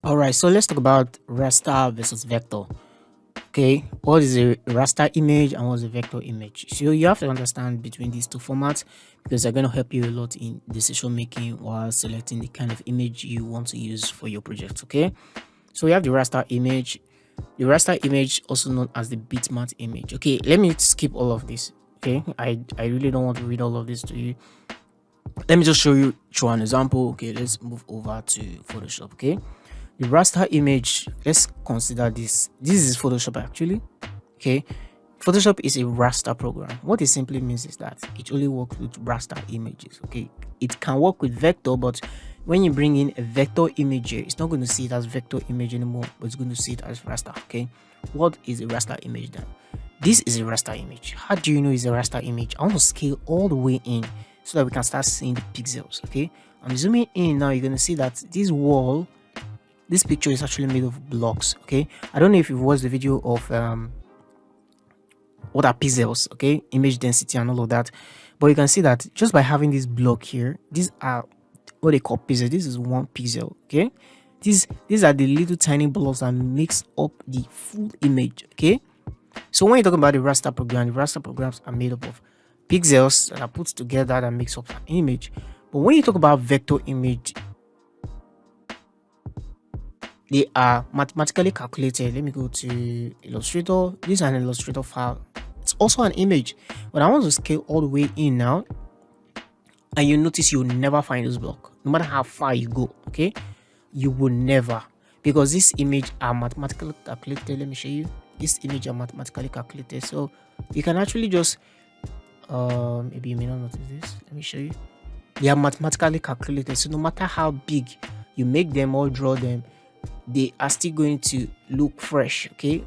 All right, so let's talk about raster versus vector. Okay, what is a raster image and what is a vector image? So you have to understand between these two formats because they're going to help you a lot in decision making while selecting the kind of image you want to use for your project. Okay, so we have the raster image, also known as the bitmap image. Okay, let me skip all of this. Okay, I really don't want to read all of this to you. Let me just show you through an example. Okay, let's move over to Photoshop. Okay, the raster image, let's consider this is Photoshop actually. Okay, Photoshop is a raster program. What it simply means is that it only works with raster images. Okay, it can work with vector, but when you bring in a vector image here, it's not going to see it as vector image anymore, but it's going to see it as raster. Okay, what is a raster image then? This is a raster image. How do you know it's a raster image? I want to scale all the way in so that we can start seeing the pixels. Okay, I'm zooming in now. You're going to see that this picture is actually made of blocks. Okay, I don't know if you've watched the video of what are pixels, okay, image density and all of that, but you can see that just by having this block here, these are what they call pixels. This is 1 pixel. Okay, these are the little tiny blocks that makes up the full image. Okay, so when you're talking about the raster programs are made up of pixels that are put together that makes up an image. But when you talk about vector image, they are mathematically calculated. Let me go to Illustrator. This is an Illustrator file. It's also an image, but I want to scale all the way in now, and you notice you'll never find this block no matter how far you go. Okay, you will never, because this image are mathematically calculated. Let me show you. This image are mathematically calculated, so you can actually just maybe you may not notice this. Let me show you. They are mathematically calculated, so no matter how big you make them or draw them, they are still going to look fresh. Okay,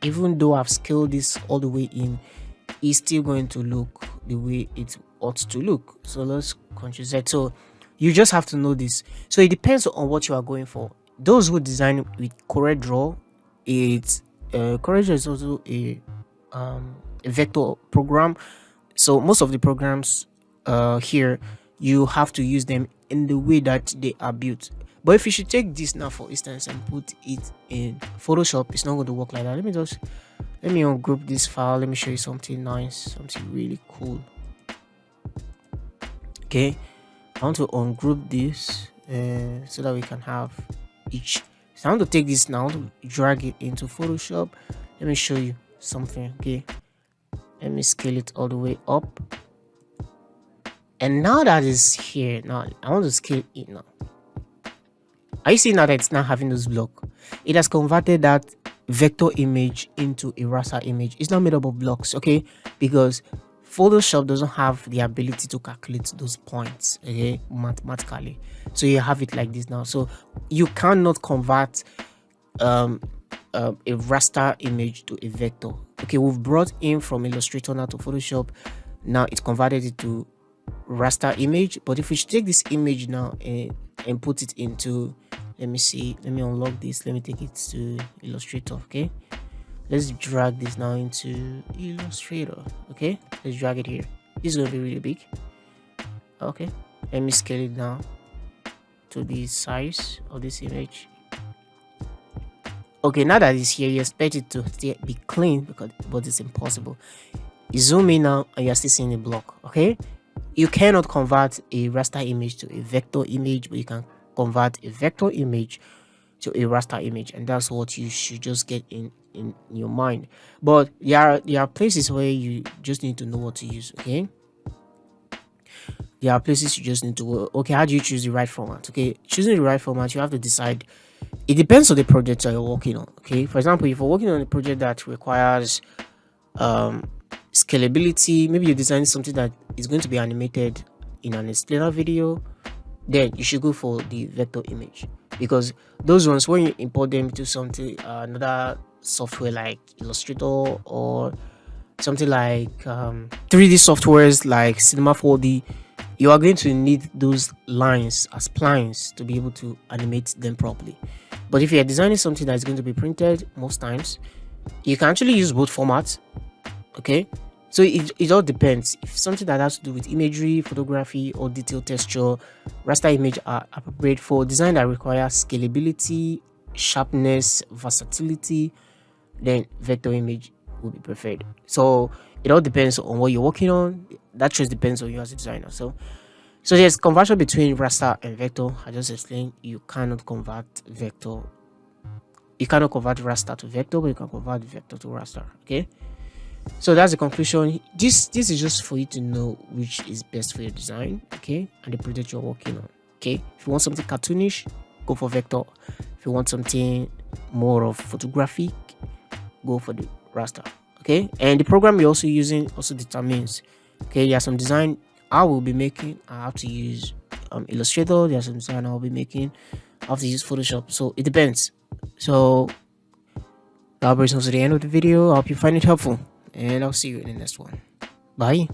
even though I've scaled this all the way in, it's still going to look the way it ought to look. So let's control Z. So you just have to know this. So it depends on what you are going for. Those who design with CorelDRAW, it's CorelDRAW is also a vector program. So most of the programs here, you have to use them in the way that they are built. But if you should take this now, for instance, and put it in Photoshop, it's not going to work like that. Let me ungroup this file. Let me show you something nice, something really cool. Okay, I want to ungroup this so that we can have each. So I want to take this now to drag it into Photoshop. Let me show you something. Okay, let me scale it all the way up. And now that it's here, now I want to scale it now. Are you seeing now that it's not having this block? It has converted that vector image into a raster image. It's not made up of blocks, okay? Because Photoshop doesn't have the ability to calculate those points, okay, mathematically. So you have it like this now. So you cannot convert a raster image to a vector. Okay, we've brought in from Illustrator now to Photoshop. Now it's converted it to raster image. But if we should take this image now and put it into, let me see, let me unlock this, let me take it to Illustrator. Okay, let's drag this now into Illustrator. Okay, let's drag it here. This is going to be really big. Okay, let me scale it down to the size of this image. Okay, now that it's here, you expect it to be clean, but it's impossible. You zoom in now and you're still seeing a block. Okay, you cannot convert a raster image to a vector image, but you can convert a vector image to a raster image, and that's what you should just get in your mind. But there are places where you just need to know what to use. Okay, there are places you just need to, okay, how do you choose the right format? Okay, choosing the right format, you have to decide. It depends on the project that you're working on. Okay, for example, if you're working on a project that requires scalability, maybe you're designing something that is going to be animated in an explainer video, then you should go for the vector image, because those ones, when you import them to something another software like Illustrator or something like 3D softwares like Cinema 4D, you are going to need those lines as splines to be able to animate them properly. But if you're designing something that's going to be printed, most times you can actually use both formats. Okay, so it all depends. If something that has to do with imagery, photography, or detailed texture, raster image are appropriate. For design that requires scalability sharpness, versatility, then vector image will be preferred. So it all depends on what you're working on. That just depends on you as a designer. So there's conversion between raster and vector. I just explained you cannot convert vector. You cannot convert raster to vector, but you can convert vector to raster. Okay. So that's the conclusion. This is just for you to know which is best for your design, okay, and the project you're working on. Okay. If you want something cartoonish, go for vector. If you want something more of photographic, go for the raster. Okay. And the program you're also using also determines. Okay, there are some design I will be making. I have to use Illustrator. There are some design I'll be making. I have to use Photoshop. So it depends. So that brings us to the end of the video. I hope you find it helpful, and I'll see you in the next one. Bye.